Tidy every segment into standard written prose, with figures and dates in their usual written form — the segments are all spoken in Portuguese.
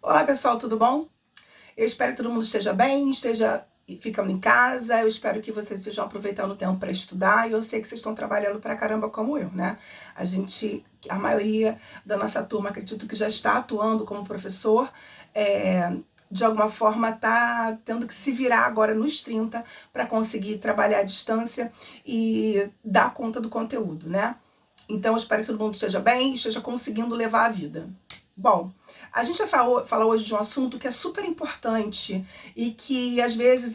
Olá pessoal, tudo bom? Eu espero que todo mundo esteja bem, esteja ficando em casa. Eu espero que vocês estejam aproveitando o tempo para estudar. E eu sei que vocês estão trabalhando pra caramba como eu, né? A maioria da nossa turma, acredito que já está atuando como professor. De alguma forma está tendo que se virar agora nos 30 para conseguir trabalhar à distância e dar conta do conteúdo, né? Então eu espero que todo mundo esteja bem e esteja conseguindo levar a vida. Bom, a gente vai falar hoje de um assunto que é super importante e que às vezes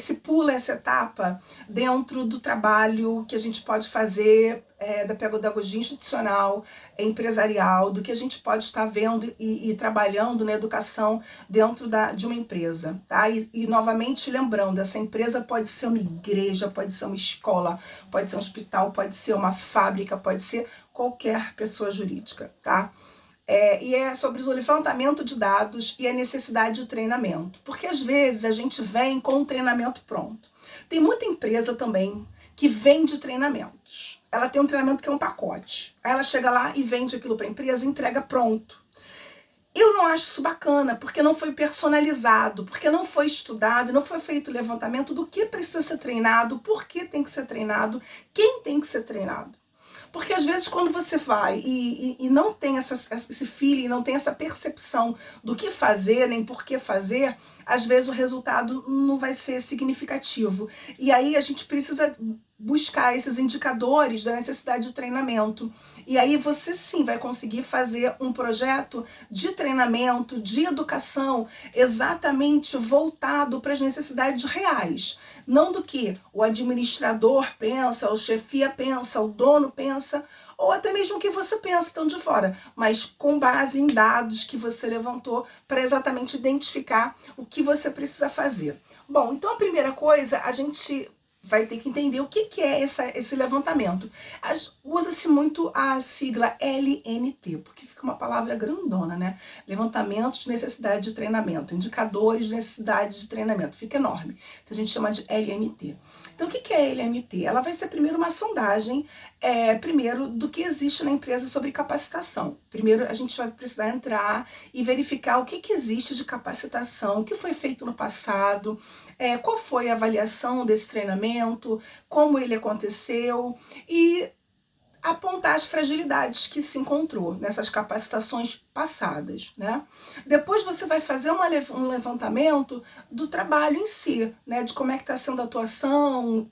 se pula essa etapa dentro do trabalho que a gente pode fazer da pedagogia institucional, empresarial, do que a gente pode estar vendo e trabalhando na educação dentro de uma empresa, tá? E novamente lembrando, essa empresa pode ser uma igreja, pode ser uma escola, pode ser um hospital, pode ser uma fábrica, pode ser qualquer pessoa jurídica, tá? E é sobre o levantamento de dados e a necessidade de treinamento. Porque às vezes a gente vem com um treinamento pronto. Tem muita empresa também que vende treinamentos. Ela tem um treinamento que é um pacote. Aí ela chega lá e vende aquilo para a empresa e entrega pronto. Eu não acho isso bacana, porque não foi personalizado, porque não foi estudado, não foi feito o levantamento do que precisa ser treinado, por que tem que ser treinado, quem tem que ser treinado. Porque às vezes quando você vai e não tem esse feeling, não tem essa percepção do que fazer, nem por que fazer, às vezes o resultado não vai ser significativo. E aí a gente precisa buscar esses indicadores da necessidade de treinamento. E aí você sim vai conseguir fazer um projeto de treinamento, de educação, exatamente voltado para as necessidades reais. Não do que o administrador pensa, o chefia pensa, o dono pensa, ou até mesmo o que você pensa, estão de fora, mas com base em dados que você levantou para exatamente identificar o que você precisa fazer. Bom, então a primeira coisa, a gente vai ter que entender o que é esse levantamento. Usa-se muito a sigla LNT, porque fica uma palavra grandona, né? Levantamento de necessidade de treinamento, indicadores de necessidade de treinamento, fica enorme. Então a gente chama de LNT. Então o que é a LNT? Ela vai ser primeiro uma sondagem, primeiro do que existe na empresa sobre capacitação. Primeiro a gente vai precisar entrar e verificar o que existe de capacitação, o que foi feito no passado, qual foi a avaliação desse treinamento, como ele aconteceu e apontar as fragilidades que se encontrou nessas capacitações passadas, né? Depois você vai fazer um levantamento do trabalho em si, né? De como é que está sendo a atuação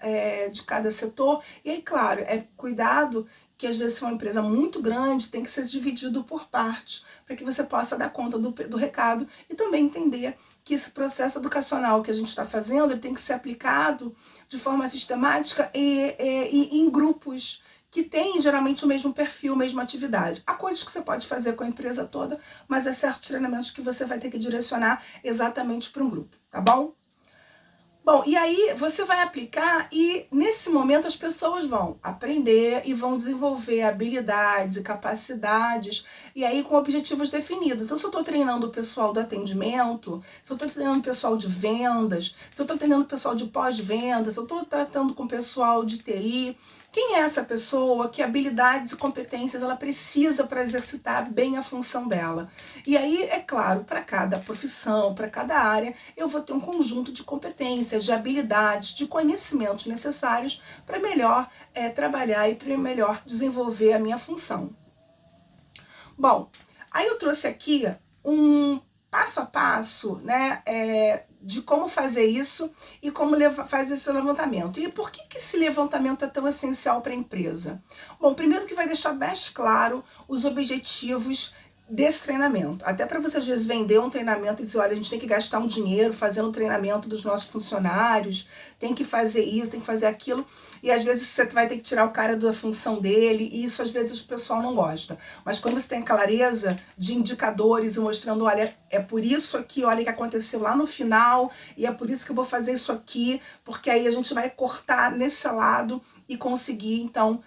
de cada setor. E aí, claro, cuidado que às vezes se uma empresa muito grande, tem que ser dividido por partes, para que você possa dar conta do recado e também entender que esse processo educacional que a gente está fazendo, ele tem que ser aplicado de forma sistemática e em grupos que têm geralmente o mesmo perfil, a mesma atividade. Há coisas que você pode fazer com a empresa toda, mas há certos treinamentos que você vai ter que direcionar exatamente para um grupo, tá bom? Bom, e aí você vai aplicar e nesse momento as pessoas vão aprender e vão desenvolver habilidades e capacidades e aí com objetivos definidos. Então, se eu estou treinando o pessoal do atendimento, se eu estou treinando o pessoal de vendas, se eu estou treinando o pessoal de pós-vendas, se eu estou tratando com o pessoal de TI, quem é essa pessoa? Que habilidades e competências ela precisa para exercitar bem a função dela? E aí, é claro, para cada profissão, para cada área, eu vou ter um conjunto de competências, de habilidades, de conhecimentos necessários para melhor trabalhar e para melhor desenvolver a minha função. Bom, aí eu trouxe aqui um passo a passo, né, de como fazer isso e como fazer esse levantamento. E por que esse levantamento é tão essencial para a empresa? Bom, primeiro que vai deixar mais claro os objetivos desse treinamento. Até para você, às vezes, vender um treinamento e dizer, olha, a gente tem que gastar um dinheiro fazendo o treinamento dos nossos funcionários, tem que fazer isso, tem que fazer aquilo, e às vezes você vai ter que tirar o cara da função dele, e isso às vezes o pessoal não gosta. Mas quando você tem clareza de indicadores e mostrando, olha, é por isso aqui, olha o que aconteceu lá no final, e é por isso que eu vou fazer isso aqui, porque aí a gente vai cortar nesse lado e conseguir, então,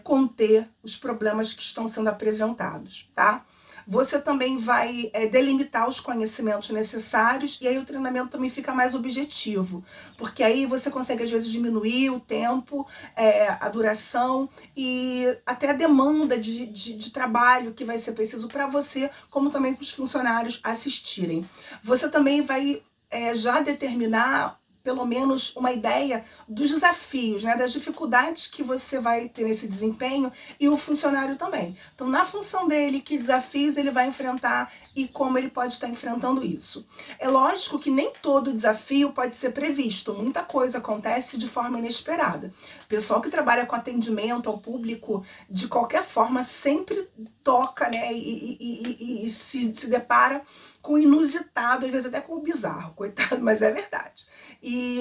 conter os problemas que estão sendo apresentados, tá? Você também vai delimitar os conhecimentos necessários e aí o treinamento também fica mais objetivo, porque aí você consegue às vezes diminuir o tempo, a duração e até a demanda de trabalho que vai ser preciso para você, como também para os funcionários assistirem. Você também vai já determinar pelo menos uma ideia dos desafios, né, das dificuldades que você vai ter nesse desempenho e o funcionário também. Então, na função dele, que desafios ele vai enfrentar e como ele pode estar enfrentando isso. É lógico que nem todo desafio pode ser previsto, muita coisa acontece de forma inesperada. O pessoal que trabalha com atendimento ao público, de qualquer forma, sempre toca, né, e se depara com o inusitado, às vezes até com o bizarro, coitado, mas é verdade.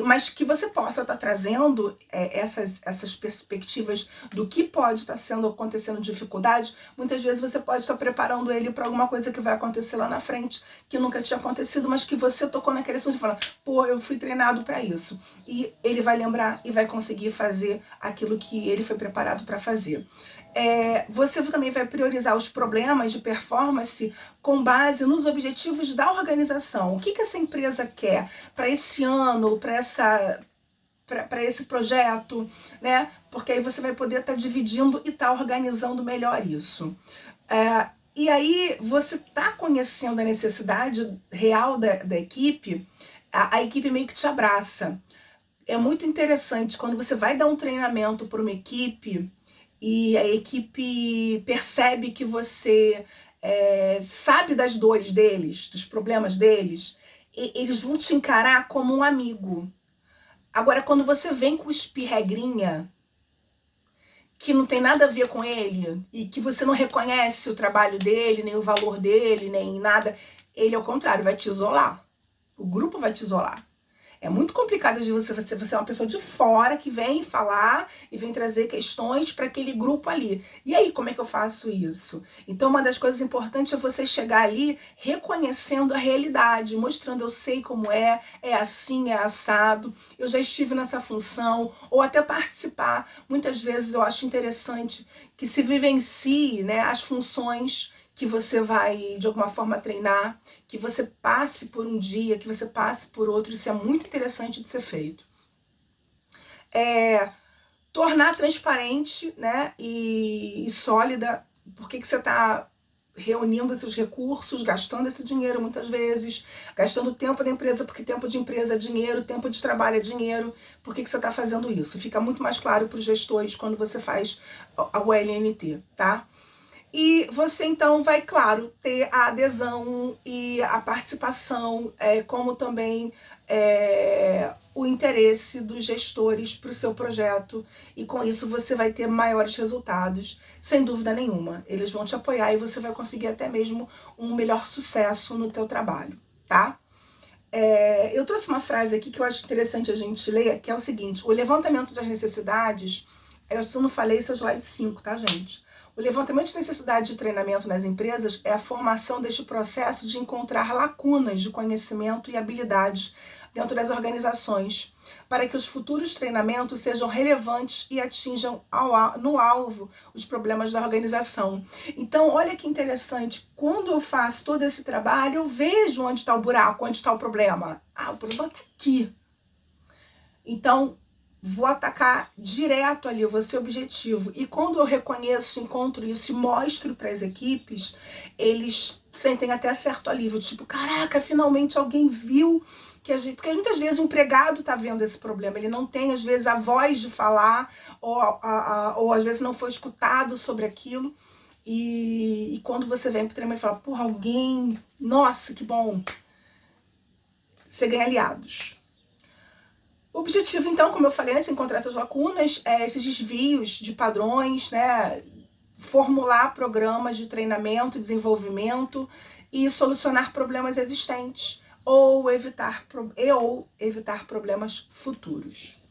Mas que você possa estar trazendo essas perspectivas do que pode estar acontecendo de dificuldade, muitas vezes você pode estar preparando ele para alguma coisa que vai acontecer lá na frente, que nunca tinha acontecido, mas que você tocou naquele assunto e fala, pô, eu fui treinado para isso. E ele vai lembrar e vai conseguir fazer aquilo que ele foi preparado para fazer. Você também vai priorizar os problemas de performance com base nos objetivos da organização. O que essa empresa quer para esse ano, para esse projeto, né? Porque aí você vai poder estar dividindo e estar organizando melhor isso. E aí você está conhecendo a necessidade real da equipe, a equipe meio que te abraça. É muito interessante quando você vai dar um treinamento para uma equipe e a equipe percebe que você sabe das dores deles, dos problemas deles, eles vão te encarar como um amigo. Agora, quando você vem com espirregrinha, que não tem nada a ver com ele, e que você não reconhece o trabalho dele, nem o valor dele, nem nada, ele, ao contrário, vai te isolar. O grupo vai te isolar. É muito complicado de você é uma pessoa de fora que vem falar e vem trazer questões para aquele grupo ali. E aí, como é que eu faço isso? Então, uma das coisas importantes é você chegar ali reconhecendo a realidade, mostrando eu sei como é assim, é assado, eu já estive nessa função, ou até participar. Muitas vezes eu acho interessante que se vivencie, né, as funções que você vai, de alguma forma, treinar, que você passe por um dia, que você passe por outro, isso é muito interessante de ser feito. Tornar transparente, né, e sólida por que você está reunindo esses recursos, gastando esse dinheiro muitas vezes, gastando tempo da empresa, porque tempo de empresa é dinheiro, tempo de trabalho é dinheiro, por que você está fazendo isso? Fica muito mais claro para os gestores quando você faz a ULNT, tá? E você, então, vai, claro, ter a adesão e a participação, como também o interesse dos gestores para o seu projeto. E com isso você vai ter maiores resultados, sem dúvida nenhuma. Eles vão te apoiar e você vai conseguir até mesmo um melhor sucesso no teu trabalho, tá? Eu trouxe uma frase aqui que eu acho interessante a gente ler, que é o seguinte: o levantamento das necessidades, eu só não falei, esse é o slide 5, tá, gente? O levantamento de necessidade de treinamento nas empresas é a formação deste processo de encontrar lacunas de conhecimento e habilidades dentro das organizações, para que os futuros treinamentos sejam relevantes e atinjam no alvo os problemas da organização. Então, olha que interessante, quando eu faço todo esse trabalho, eu vejo onde está o buraco, onde está o problema. O problema está aqui. Então, vou atacar direto ali, vou ser objetivo. E quando eu reconheço, encontro isso e mostro para as equipes, eles sentem até certo alívio, tipo, caraca, finalmente alguém viu que a gente... Porque muitas vezes o empregado está vendo esse problema, ele não tem, às vezes, a voz de falar, ou às vezes não foi escutado sobre aquilo. E quando você vem pro treinamento e fala, porra, alguém... Nossa, que bom! Você ganha aliados. O objetivo, então, como eu falei antes, é encontrar essas lacunas, esses desvios de padrões, né? Formular programas de treinamento, desenvolvimento e solucionar problemas existentes ou evitar problemas futuros.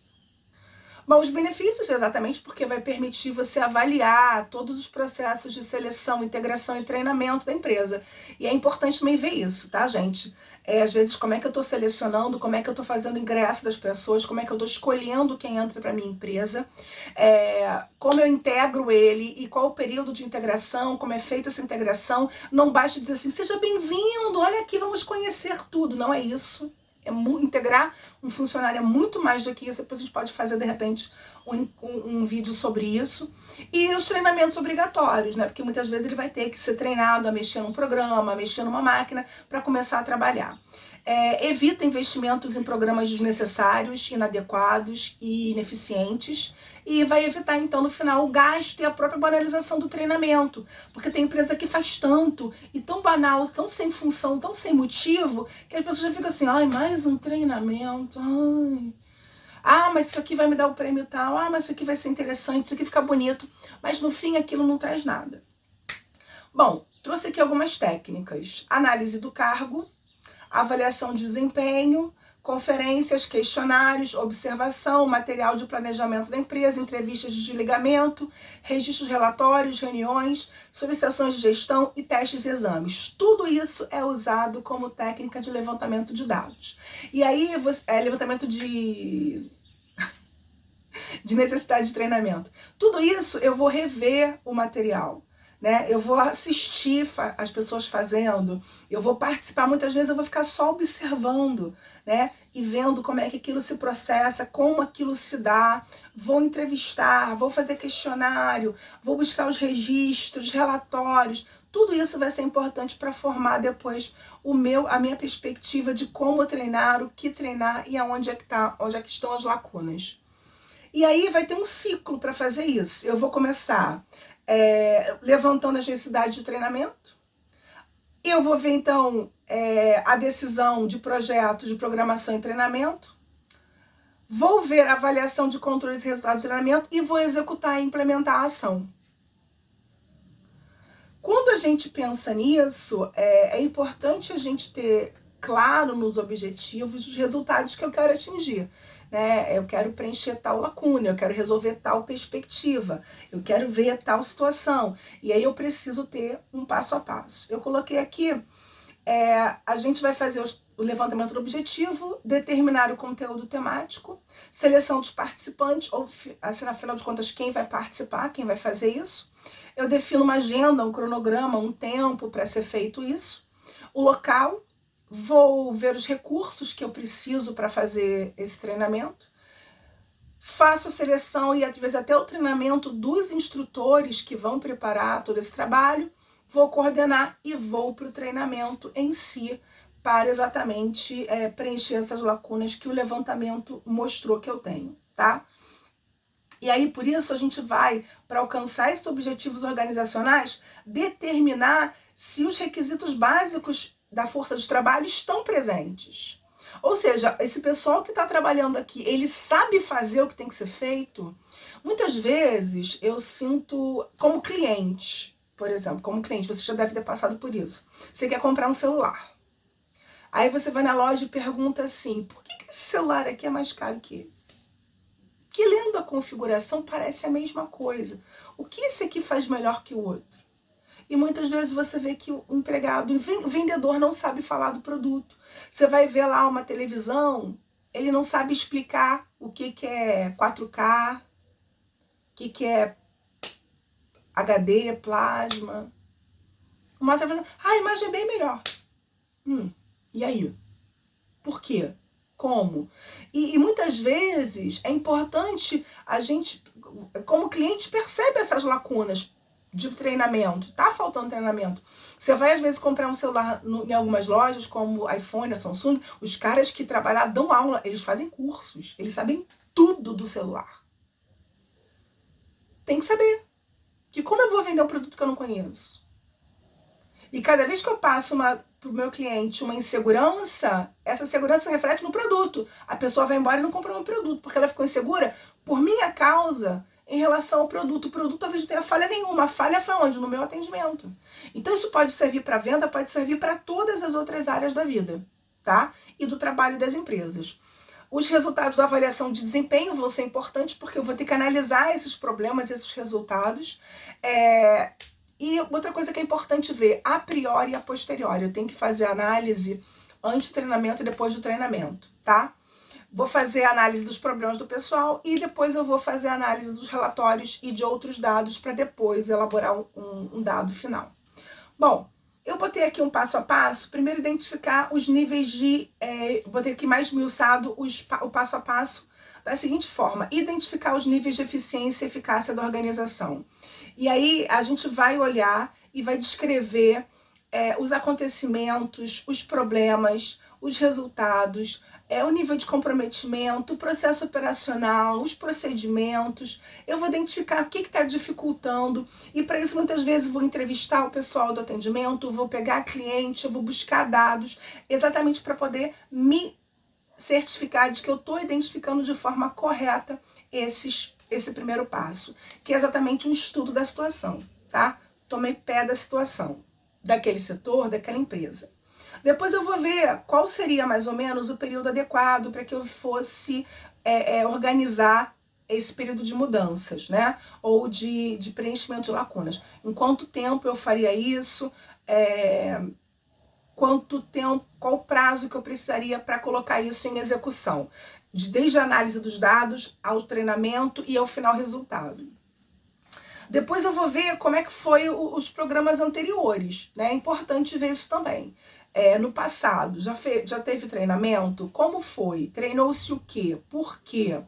Bom, os benefícios exatamente porque vai permitir você avaliar todos os processos de seleção, integração e treinamento da empresa. E é importante também ver isso, tá, gente? Às vezes, como é que eu estou selecionando, como é que eu estou fazendo o ingresso das pessoas, como é que eu estou escolhendo quem entra para minha empresa, como eu integro ele e qual o período de integração, como é feita essa integração. Não basta dizer assim, seja bem-vindo, olha aqui, vamos conhecer tudo. Não é isso. Integrar um funcionário é muito mais do que isso. Depois a gente pode fazer, de repente, um vídeo sobre isso. E os treinamentos obrigatórios, né? Porque muitas vezes ele vai ter que ser treinado a mexer num programa, a mexer numa máquina para começar a trabalhar. Evita investimentos em programas desnecessários, inadequados e ineficientes. E vai evitar, então, no final, o gasto e a própria banalização do treinamento. Porque tem empresa que faz tanto, e tão banal, tão sem função, tão sem motivo, que as pessoas já ficam assim, ai, mais um treinamento, ai. Ah, mas isso aqui vai me dar o prêmio tal, ah, mas isso aqui vai ser interessante, isso aqui fica bonito. Mas no fim aquilo não traz nada. Bom, trouxe aqui algumas técnicas. Análise do cargo, avaliação de desempenho, conferências, questionários, observação, material de planejamento da empresa, entrevistas de desligamento, registros, relatórios, reuniões, solicitações de gestão e testes e exames. Tudo isso é usado como técnica de levantamento de dados. E aí, levantamento de necessidade de treinamento. Tudo isso eu vou rever o material. Né? Eu vou assistir as pessoas fazendo, eu vou participar, muitas vezes eu vou ficar só observando, né? E vendo como é que aquilo se processa, como aquilo se dá, vou entrevistar, vou fazer questionário, vou buscar os registros, relatórios, tudo isso vai ser importante para formar depois a minha perspectiva de como treinar, o que treinar e onde é que estão as lacunas. E aí vai ter um ciclo para fazer isso. Eu vou começar levantando as necessidades de treinamento. Eu vou ver, então, a decisão de projetos de programação e treinamento. Vou ver a avaliação de controle de resultados de treinamento e vou executar e implementar a ação. Quando a gente pensa nisso, é importante a gente ter claro nos objetivos os resultados que eu quero atingir. Né? Eu quero preencher tal lacuna, eu quero resolver tal perspectiva, eu quero ver tal situação. E aí eu preciso ter um passo a passo. Eu coloquei aqui, a gente vai fazer o levantamento do objetivo, determinar o conteúdo temático, seleção dos participantes, ou assim, afinal de contas, quem vai participar, quem vai fazer isso. Eu defino uma agenda, um cronograma, um tempo para ser feito isso. O local, vou ver os recursos que eu preciso para fazer esse treinamento. Faço a seleção e, às vezes, até o treinamento dos instrutores que vão preparar todo esse trabalho. Vou coordenar e vou para o treinamento em si, para exatamente preencher essas lacunas que o levantamento mostrou que eu tenho, tá? E aí, por isso, a gente vai, para alcançar esses objetivos organizacionais, determinar se os requisitos básicos da força de trabalho estão presentes. Ou seja, esse pessoal que está trabalhando aqui, ele sabe fazer o que tem que ser feito? Muitas vezes eu sinto, como cliente, por exemplo, como cliente, você já deve ter passado por isso. Você quer comprar um celular. Aí você vai na loja e pergunta assim, por que esse celular aqui é mais caro que esse? Que lendo a configuração parece a mesma coisa. O que esse aqui faz melhor que o outro? E muitas vezes você vê que o empregado, o vendedor não sabe falar do produto. Você vai ver lá uma televisão, ele não sabe explicar o que é 4K, o que é HD, plasma. Mas você vai dizer, a imagem é bem melhor. E aí? Por quê? Como? E muitas vezes é importante a gente, como cliente, percebe essas lacunas de treinamento. Tá faltando treinamento. Você vai, às vezes, comprar um celular em algumas lojas, como iPhone ou Samsung, os caras que trabalham dão aula, eles fazem cursos, eles sabem tudo do celular. Tem que saber. Que como eu vou vender um produto que eu não conheço? E cada vez que eu passo para o meu cliente uma insegurança, essa segurança reflete no produto. A pessoa vai embora e não compra o meu produto, porque ela ficou insegura por minha causa em relação ao produto. O produto talvez não tenha falha nenhuma. A falha foi onde? No meu atendimento. Então isso pode servir para venda, pode servir para todas as outras áreas da vida, tá? E do trabalho das empresas. Os resultados da avaliação de desempenho vão ser importantes porque eu vou ter que analisar esses problemas, esses resultados. E outra coisa que é importante ver, a priori e a posteriori. Eu tenho que fazer análise antes do treinamento e depois do treinamento, tá? Vou fazer a análise dos problemas do pessoal e depois eu vou fazer a análise dos relatórios e de outros dados para depois elaborar um dado final. Bom, eu botei aqui um passo a passo. Primeiro, identificar os níveis de... botei aqui mais esmiuçado o passo a passo da seguinte forma. Identificar os níveis de eficiência e eficácia da organização. E aí a gente vai olhar e vai descrever os acontecimentos, os problemas, os resultados, o nível de comprometimento, o processo operacional, os procedimentos. Eu vou identificar o que está dificultando e para isso muitas vezes vou entrevistar o pessoal do atendimento, vou pegar cliente, eu vou buscar dados exatamente para poder me certificar de que eu estou identificando de forma correta esse primeiro passo, que é exatamente um estudo da situação, tá? Tomei pé da situação, daquele setor, daquela empresa. Depois eu vou ver qual seria mais ou menos o período adequado para que eu fosse organizar esse período de mudanças, né? Ou de preenchimento de lacunas. Em quanto tempo eu faria isso? Quanto tempo, qual o prazo que eu precisaria para colocar isso em execução? Desde a análise dos dados, ao treinamento e ao final resultado. Depois eu vou ver como é que foi os programas anteriores, né? É importante ver isso também. No passado, já teve treinamento? Como foi? Treinou-se o quê? Por quê?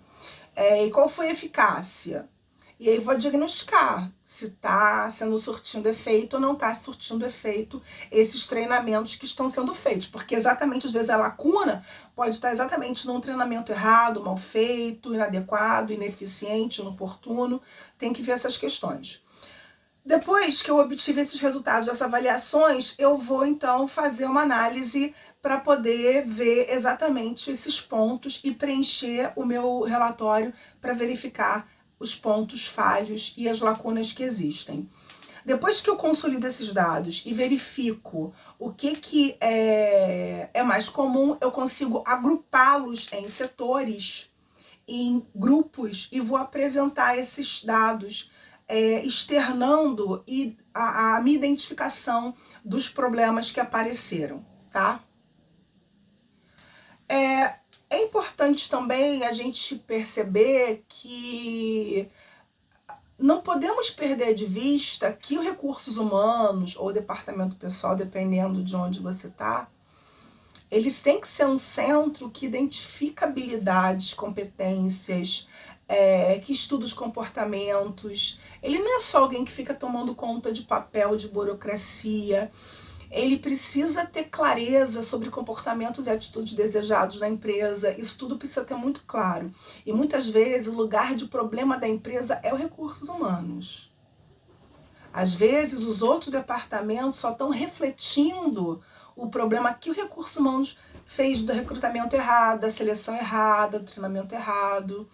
E qual foi a eficácia? E aí vou diagnosticar se está surtindo efeito ou não está surtindo efeito esses treinamentos que estão sendo feitos. Porque exatamente, às vezes, a lacuna pode estar exatamente num treinamento errado, mal feito, inadequado, ineficiente, inoportuno. Tem que ver essas questões. Depois que eu obtive esses resultados, essas avaliações, eu vou, então, fazer uma análise para poder ver exatamente esses pontos e preencher o meu relatório para verificar os pontos falhos e as lacunas que existem. Depois que eu consolido esses dados e verifico o que é mais comum, eu consigo agrupá-los em setores, em grupos, e vou apresentar esses dados, externando a minha identificação dos problemas que apareceram, tá? É importante também a gente perceber que não podemos perder de vista que os recursos humanos ou o departamento pessoal, dependendo de onde você está, eles têm que ser um centro que identifica habilidades, competências, que estuda os comportamentos. Ele não é só alguém que fica tomando conta de papel, de burocracia. Ele precisa ter clareza sobre comportamentos e atitudes desejados na empresa. Isso tudo precisa ter muito claro. E muitas vezes o lugar de problema da empresa é os recursos humanos. Às vezes os outros departamentos só estão refletindo o problema que o recurso humanos fez do recrutamento errado, da seleção errada, do treinamento errado.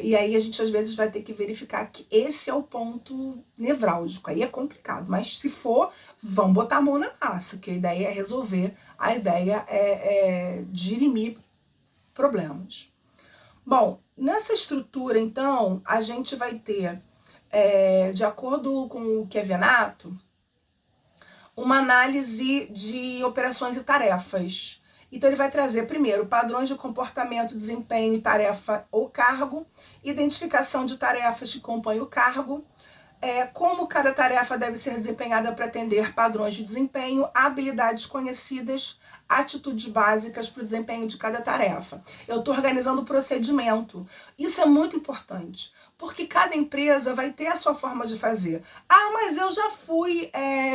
E aí a gente às vezes vai ter que verificar que esse é o ponto nevrálgico. Aí é complicado, mas se for, vamos botar a mão na massa, que a ideia é resolver, a ideia é dirimir problemas. Bom, nessa estrutura, então, a gente vai ter, de acordo com o Kevenato, uma análise de operações e tarefas. Então ele vai trazer primeiro padrões de comportamento, desempenho, tarefa ou cargo, identificação de tarefas que compõem o cargo, como cada tarefa deve ser desempenhada para atender padrões de desempenho, habilidades conhecidas, atitudes básicas para o desempenho de cada tarefa. Eu estou organizando o procedimento. Isso é muito importante, porque cada empresa vai ter a sua forma de fazer. Ah, mas eu já fui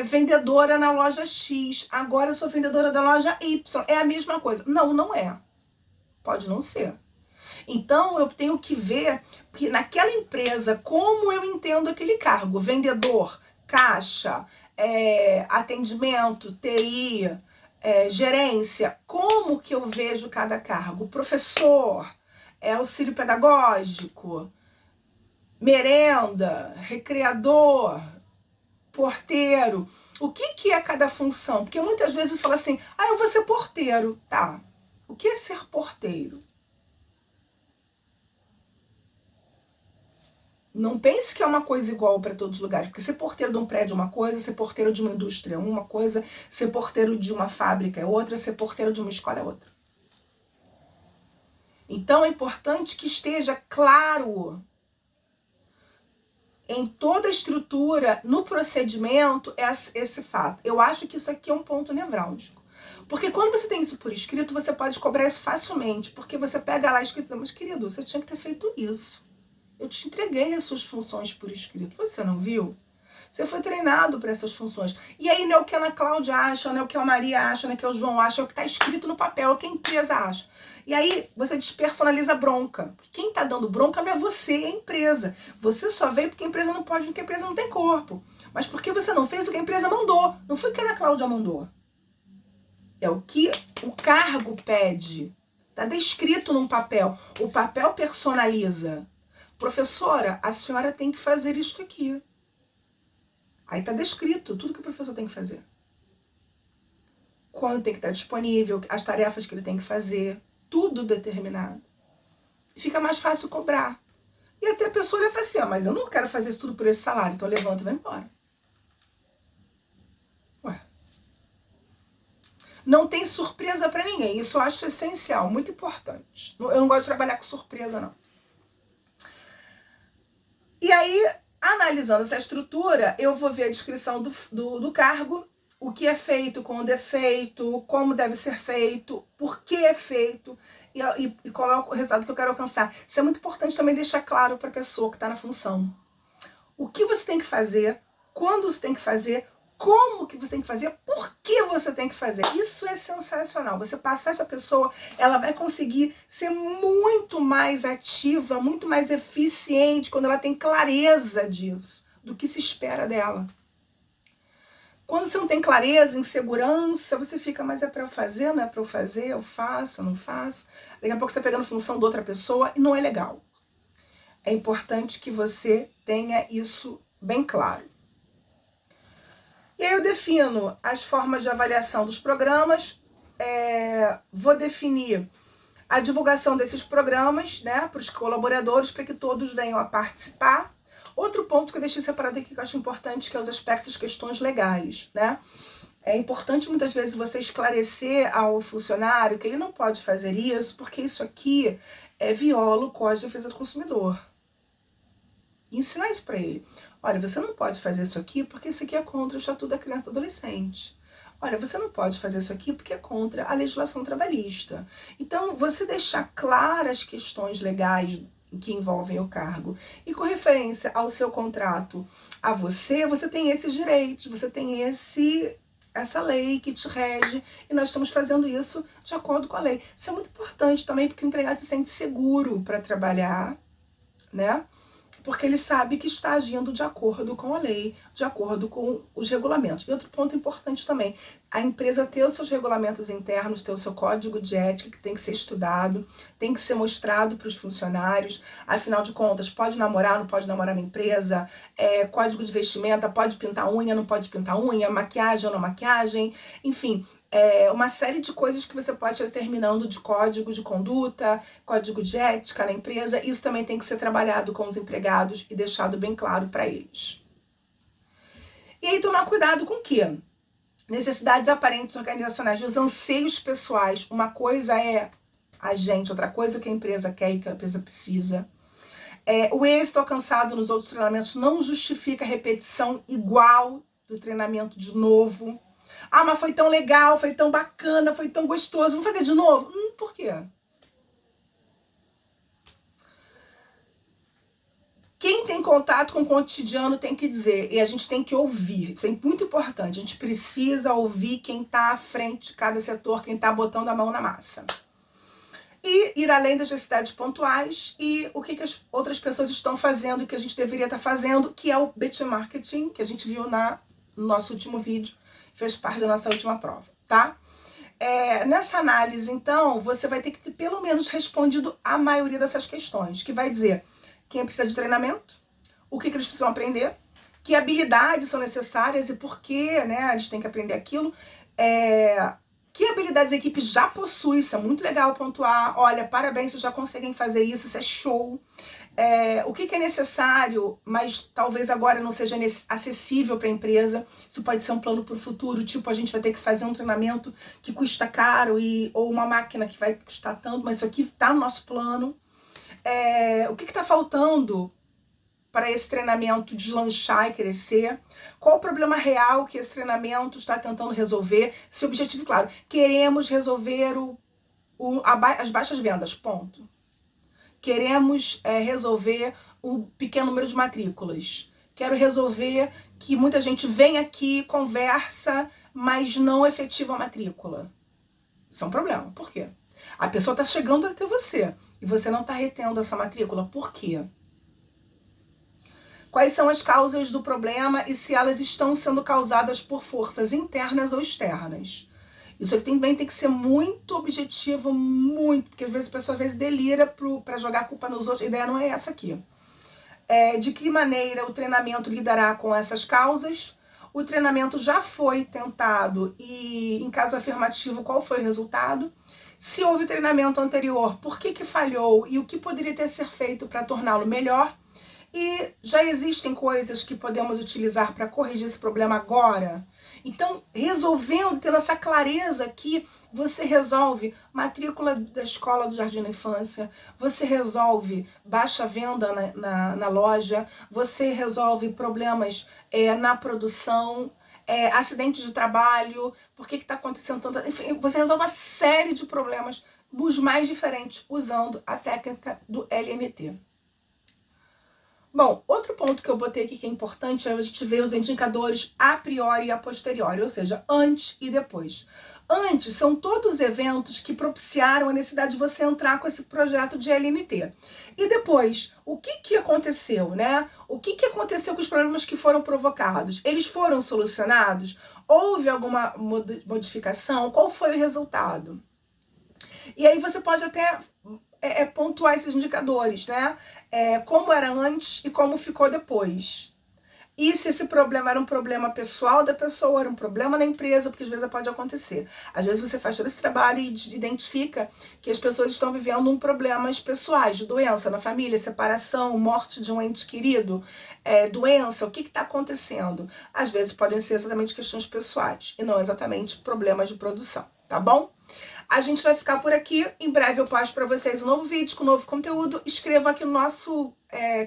vendedora na loja X, agora eu sou vendedora da loja Y. É a mesma coisa. Não, não é. Pode não ser. Então, eu tenho que ver que naquela empresa, como eu entendo aquele cargo, vendedor, caixa, atendimento, TI, gerência, como que eu vejo cada cargo? Professor, auxílio pedagógico, merenda, recreador, porteiro. O que é cada função? Porque muitas vezes fala assim, eu vou ser porteiro. Tá, o que é ser porteiro? Não pense que é uma coisa igual para todos os lugares, porque ser porteiro de um prédio é uma coisa, ser porteiro de uma indústria é uma coisa, ser porteiro de uma fábrica é outra, ser porteiro de uma escola é outra. Então é importante que esteja claro em toda a estrutura, no procedimento, esse fato. Eu acho que isso aqui é um ponto nevrálgico. Porque quando você tem isso por escrito, você pode cobrar isso facilmente, porque você pega lá escrito e diz, mas querido, você tinha que ter feito isso. Eu te entreguei as suas funções por escrito. Você não viu? Você foi treinado para essas funções. E aí não é o que a Ana Cláudia acha, não é o que a Maria acha, não é o que o João acha, é o que está escrito no papel, é o que a empresa acha. E aí você despersonaliza a bronca. Quem está dando bronca não é você, é a empresa. Você só veio porque a empresa não pode, porque a empresa não tem corpo. Mas porque você não fez o que a empresa mandou. Não foi o que a Ana Cláudia mandou. É o que o cargo pede. Está descrito num papel. O papel personaliza. Professora, a senhora tem que fazer isto aqui. Aí está descrito tudo que o professor tem que fazer. Quando tem que estar disponível, as tarefas que ele tem que fazer, tudo determinado. E fica mais fácil cobrar. E até a pessoa olha e fala assim, mas eu não quero fazer isso tudo por esse salário, então levanta e vai embora. Ué. Não tem surpresa para ninguém, isso eu acho essencial, muito importante. Eu não gosto de trabalhar com surpresa, não. E aí, analisando essa estrutura, eu vou ver a descrição do cargo, o que é feito, quando é feito, como deve ser feito, por que é feito e qual é o resultado que eu quero alcançar. Isso é muito importante também deixar claro para a pessoa que está na função. O que você tem que fazer, quando você tem que fazer, como que você tem que fazer, por que você tem que fazer. Isso é sensacional. Você passar essa pessoa, ela vai conseguir ser muito mais ativa, muito mais eficiente quando ela tem clareza disso, do que se espera dela. Quando você não tem clareza, insegurança, você fica, mas é para eu fazer, não é para eu fazer, eu faço, eu não faço. Daqui a pouco você está pegando função de outra pessoa e não é legal. É importante que você tenha isso bem claro. E aí eu defino as formas de avaliação dos programas, vou definir a divulgação desses programas, né, para os colaboradores, para que todos venham a participar. Outro ponto que eu deixei separado aqui que eu acho importante, que é os aspectos, questões legais, né? É importante muitas vezes você esclarecer ao funcionário que ele não pode fazer isso, porque isso aqui viola o Código de Defesa do Consumidor. E ensinar isso para ele. Olha, você não pode fazer isso aqui porque isso aqui é contra o Estatuto da Criança e do Adolescente. Olha, você não pode fazer isso aqui porque é contra a legislação trabalhista. Então, você deixar claras as questões legais que envolvem o cargo. E com referência ao seu contrato a você, você tem esses direitos, você tem essa lei que te rege, e nós estamos fazendo isso de acordo com a lei. Isso é muito importante também, porque o empregado se sente seguro para trabalhar, né? Porque ele sabe que está agindo de acordo com a lei, de acordo com os regulamentos. E outro ponto importante também, a empresa ter os seus regulamentos internos, ter o seu código de ética, que tem que ser estudado, tem que ser mostrado para os funcionários. Afinal de contas, pode namorar, não pode namorar na empresa, código de vestimenta, pode pintar unha, não pode pintar unha, maquiagem ou não maquiagem, enfim. Uma série de coisas que você pode ir determinando de código de conduta, código de ética na empresa. Isso também tem que ser trabalhado com os empregados e deixado bem claro para eles. E aí tomar cuidado com o quê? Necessidades aparentes organizacionais, os anseios pessoais. Uma coisa é a gente, outra coisa é o que a empresa quer e que a empresa precisa. O êxito alcançado nos outros treinamentos não justifica a repetição igual do treinamento de novo. Ah, mas foi tão legal, foi tão bacana, foi tão gostoso. Vamos fazer de novo? Por quê? Quem tem contato com o cotidiano tem que dizer, e a gente tem que ouvir. Isso é muito importante. A gente precisa ouvir quem está à frente de cada setor, quem está botando a mão na massa. E ir além das necessidades pontuais e o que as outras pessoas estão fazendo e que a gente deveria estar fazendo, que é o benchmarking, que a gente viu no nosso último vídeo, fez parte da nossa última prova, tá? Nessa análise, então, você vai ter que ter pelo menos respondido a maioria dessas questões, que vai dizer quem precisa de treinamento, o que eles precisam aprender, que habilidades são necessárias e por que, né, eles têm que aprender aquilo, que habilidades das equipes já possui, isso é muito legal pontuar. Olha, parabéns, vocês já conseguem fazer isso é show. O que é necessário, mas talvez agora não seja acessível para a empresa. Isso pode ser um plano para o futuro, tipo, a gente vai ter que fazer um treinamento que custa caro, ou uma máquina que vai custar tanto, mas isso aqui está no nosso plano. O que está faltando para esse treinamento deslanchar e crescer? Qual o problema real que esse treinamento está tentando resolver? Esse objetivo, claro, queremos resolver as baixas vendas, ponto. Queremos resolver o pequeno número de matrículas. Quero resolver que muita gente vem aqui, conversa, mas não efetiva a matrícula. Isso é um problema. Por quê? A pessoa está chegando até você e você não está retendo essa matrícula. Por quê? Quais são as causas do problema e se elas estão sendo causadas por forças internas ou externas? Isso aqui também tem que ser muito objetivo, muito, porque às vezes a pessoa delira para jogar a culpa nos outros. A ideia não é essa aqui. De que maneira o treinamento lidará com essas causas? O treinamento já foi tentado e, em caso afirmativo, qual foi o resultado? Se houve treinamento anterior, por que falhou e o que poderia ter sido feito para torná-lo melhor? E já existem coisas que podemos utilizar para corrigir esse problema agora? Então, resolvendo, tendo essa clareza que você resolve matrícula da escola do Jardim da Infância, você resolve baixa venda na loja, você resolve problemas na produção, acidente de trabalho, por que está acontecendo tanto... Enfim, você resolve uma série de problemas, os mais diferentes, usando a técnica do LMT. Bom, outro ponto que eu botei aqui que é importante é a gente ver os indicadores a priori e a posteriori, ou seja, antes e depois. Antes são todos os eventos que propiciaram a necessidade de você entrar com esse projeto de LNT. E depois, o que aconteceu, né? O que aconteceu com os problemas que foram provocados? Eles foram solucionados? Houve alguma modificação? Qual foi o resultado? E aí você pode até pontuar esses indicadores, né? Como era antes e como ficou depois. E se esse problema era um problema pessoal da pessoa, era um problema na empresa, porque às vezes pode acontecer. Às vezes você faz todo esse trabalho e identifica que as pessoas estão vivendo problemas pessoais, de doença na família, separação, morte de um ente querido, doença, o que está acontecendo? Às vezes podem ser exatamente questões pessoais e não exatamente problemas de produção, tá bom? A gente vai ficar por aqui. Em breve eu posto para vocês um novo vídeo com um novo conteúdo. Inscreva aqui no nosso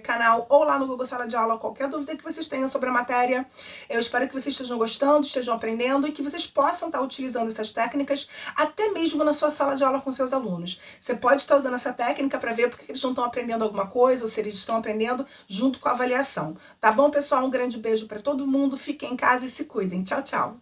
canal ou lá no Google Sala de Aula qualquer dúvida que vocês tenham sobre a matéria. Eu espero que vocês estejam gostando, estejam aprendendo e que vocês possam estar utilizando essas técnicas até mesmo na sua sala de aula com seus alunos. Você pode estar usando essa técnica para ver porque eles não estão aprendendo alguma coisa ou se eles estão aprendendo junto com a avaliação. Tá bom, pessoal? Um grande beijo para todo mundo. Fiquem em casa e se cuidem. Tchau, tchau.